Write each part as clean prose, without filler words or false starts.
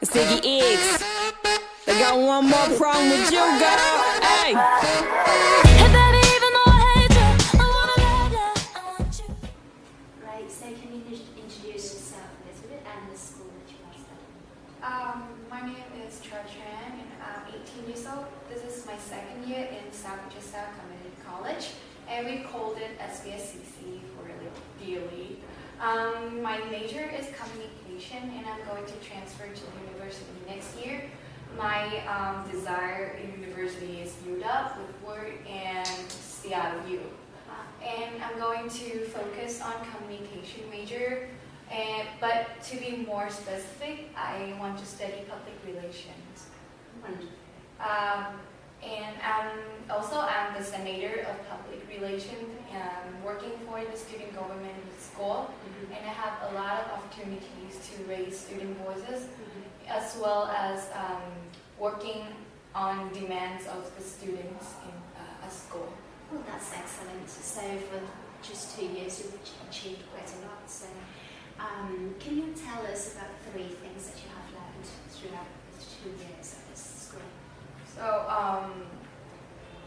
Ziggy X. They got one more problem with you, girl. Hey. Hey, baby, even though I hate you, I wanna love you, I want you. Right, so can you introduce yourself a little bit and the school that you are studying? My name is Trà Trần and I'm 18 years old. This is my second year in Puget Community College, and we called it SBSCC for really. My major is communication, and I'm going to transfer to university next year. My desire in university is UW with Word and CIU. And I'm going to focus on communication major, but to be more specific, I want to study public relations. Wonderful. And I'm the senator of public relations, working for the student government school, and I have a lot of opportunities to raise student voices, as well as working on demands of the students in a school. Well, that's excellent. So for just 2 years, you've achieved quite a lot. So can you tell us about 3 things that you have learned throughout the 2 years at this school? So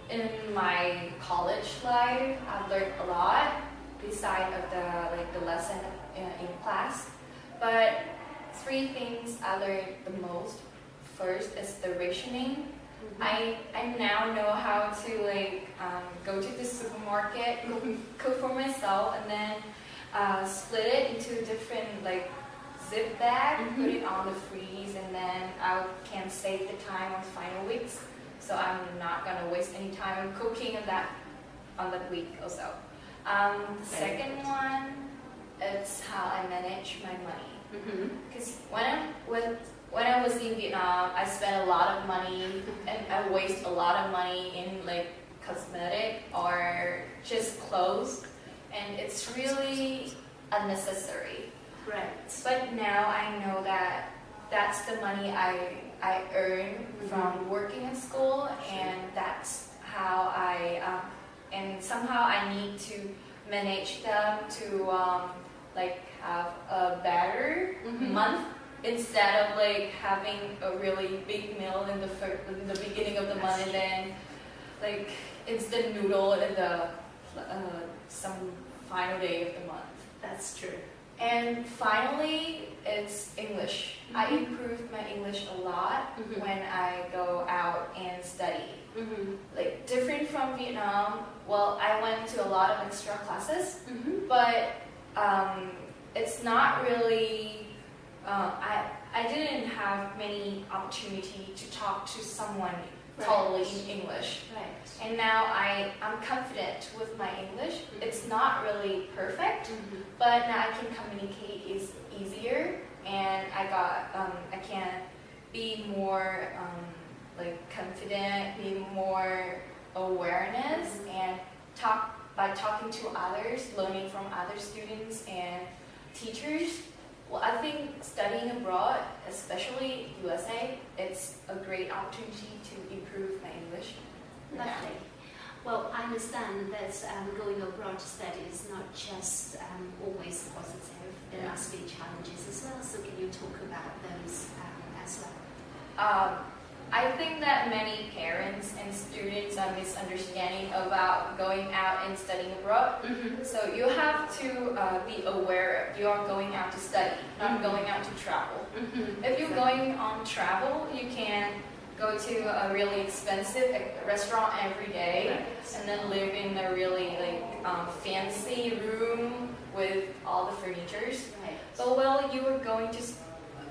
in my college life, I've learned a lot beside of the lesson in class. But 3 things I learned the most. First is the rationing. I now know how to go to the supermarket, cook for myself, and then split it into different zip bag, put it on the freeze, and then I can save the time on final weeks. So I'm not gonna waste any time on cooking on that week or so. The second one, it's how I manage my money. Because when I was in Vietnam, I spent a lot of money, and I waste a lot of money in cosmetic or just clothes, and it's really unnecessary. Right. But now I know that that's the money I earn from working in school, and that's how and somehow I need to manage them to have a better month, instead of having a really big meal in the beginning of the month, and then instant noodle in the some final day of the month. That's true. And finally, it's English. I improved my English a lot when I go out and study. Different from Vietnam, well, I went to a lot of extra classes, but it's not really, I didn't have many opportunity to talk to someone totally in English. Right. And now I'm confident with my English. It's not really perfect, but now I can communicate easier, and I can be more confident, be more awareness, and by talking to others, learning from other students and teachers. Well, I think studying abroad, especially USA, it's a great opportunity to improve my English. Lovely. Well, I understand that going abroad to study is not just always positive. There must be challenges as well. So can you talk about those as well? I think that many parents and students are misunderstanding about going out and studying abroad. So you have to be aware you are going out to study, not going out to travel. If you're going on travel, you can go to a really expensive restaurant every day, and then live in a really fancy room with all the furnitures. But you are going to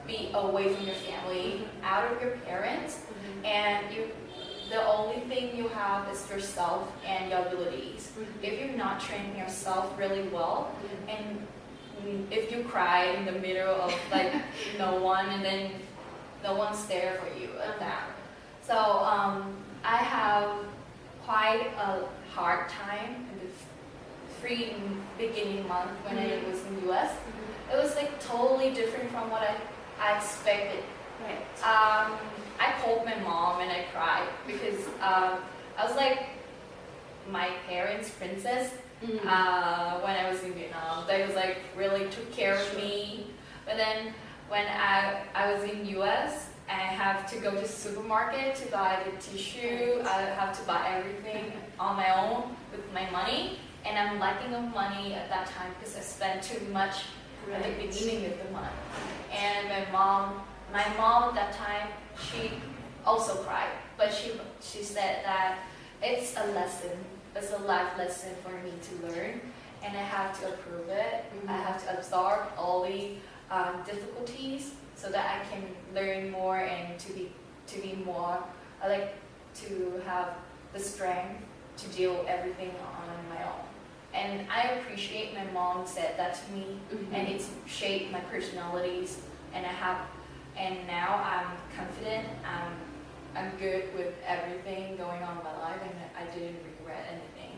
be away from your family, out of your parents, and the only thing you have is yourself and your abilities. If you're not training yourself really well, and if you cry in the middle of no one, and then no one's there for you at that. So I have quite a hard time in the beginning month when I was in the US. It was totally different from what I expected. I called my mom and I cried because I was my parents' princess, when I was in Vietnam. They was like really took care of me. But then when I was in US, I have to go to the supermarket to buy the tissue. I have to buy everything on my own with my money. And I'm lacking of money at that time because I spent too much at the beginning of the month. And my mom at that time, she also cried. But she said that it's a lesson. It's a life lesson for me to learn. And I have to approve it. I have to absorb all the difficulties so that I can learn more and to be more, I like to have the strength to deal everything on my own. And I appreciate my mom said that to me, and it's shaped my personalities. And now I'm confident. I'm good with everything going on in my life, and I didn't regret anything.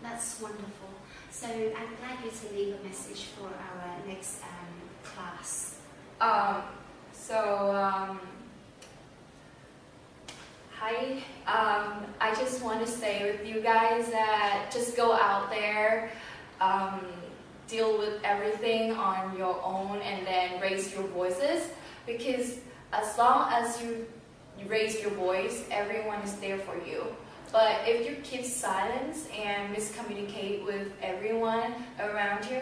That's wonderful. So I'd like you to leave a message for our next class. Hi. I just want to say with you guys that just go out there, deal with everything on your own, and then raise your voices. Because as long as you raise your voice, everyone is there for you. But if you keep silence and miscommunicate with everyone around you,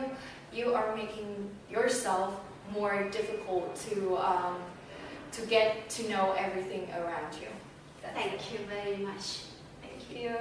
you are making yourself more difficult to get to know everything around you. Thank you very much. Thank you.